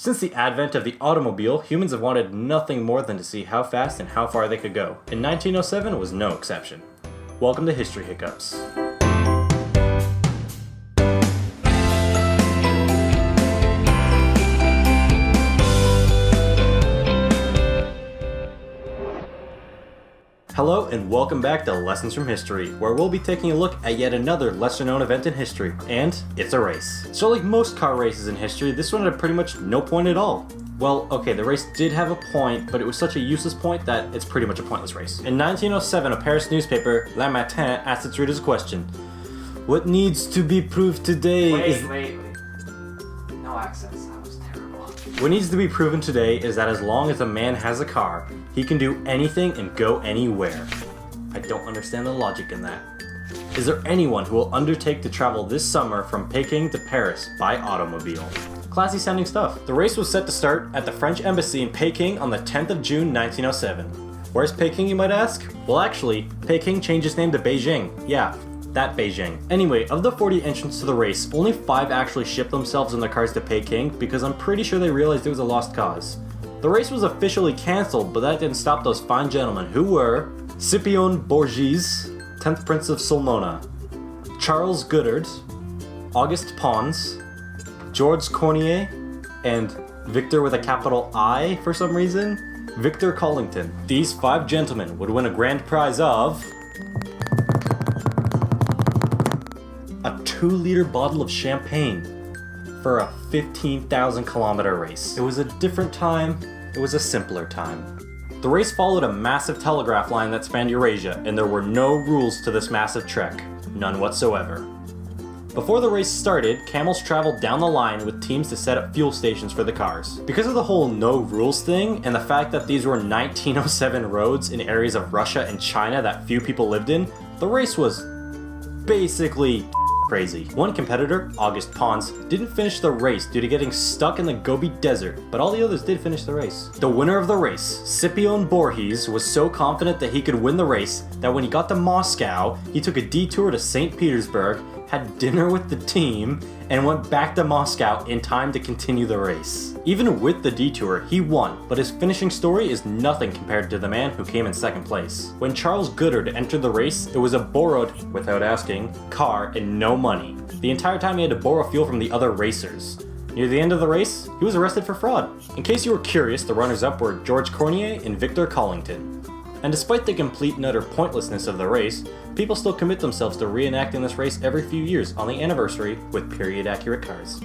Since the advent of the automobile, humans have wanted nothing more than to see how fast and how far they could go, and 1907 was no exception. Welcome to History Hiccups. Hello and welcome back to Lessons from History, where we'll be taking a look at yet another lesser-known event in history, and it's a race. So like most car races in history, this one had pretty much no point at all. Well, okay, the race did have a point, but it was such a useless point that it's pretty much a pointless race. In 1907, a Paris newspaper, Le Matin, asked its readers a question. What needs to be proved today Wait. No accents, that was terrible. What needs to be proven today is that as long as a man has a car, he can do anything and go anywhere. I don't understand the logic in that. Is there anyone who will undertake to travel this summer from Peking to Paris by automobile? Classy sounding stuff. The race was set to start at the French embassy in Peking on the 10th of June 1907. Where's Peking, you might ask? Well actually, Peking changed its name to Beijing. Yeah, that Beijing. Anyway, of the 40 entrants to the race, only 5 actually shipped themselves in their cars to Peking because I'm pretty sure they realized it was a lost cause. The race was officially cancelled, but that didn't stop those fine gentlemen who were Scipion Borghese, 10th Prince of Sulmona, Charles Goddard, Auguste Pons, Georges Cornier, and Victor with a capital I for some reason, Victor Collington. These 5 gentlemen would win a grand prize of a 2-liter bottle of champagne for a 15,000 kilometer race. It was a different time, it was a simpler time. The race followed a massive telegraph line that spanned Eurasia, and there were no rules to this massive trek. None whatsoever. Before the race started, camels traveled down the line with teams to set up fuel stations for the cars. Because of the whole no rules thing, and the fact that these were 1907 roads in areas of Russia and China that few people lived in, the race was basically crazy. One competitor, Auguste Pons, didn't finish the race due to getting stuck in the Gobi Desert, but all the others did finish the race. The winner of the race, Scipion Borghese, was so confident that he could win the race that when he got to Moscow, he took a detour to St. Petersburg, had dinner with the team, and went back to Moscow in time to continue the race. Even with the detour, he won, but his finishing story is nothing compared to the man who came in second place. When Charles Goddard entered the race, it was a borrowed, without asking, car and no money. The entire time he had to borrow fuel from the other racers. Near the end of the race, he was arrested for fraud. In case you were curious, the runners-up were Georges Cornier and Victor Collington. And despite the complete and utter pointlessness of the race, people still commit themselves to reenacting this race every few years on the anniversary with period-accurate cars.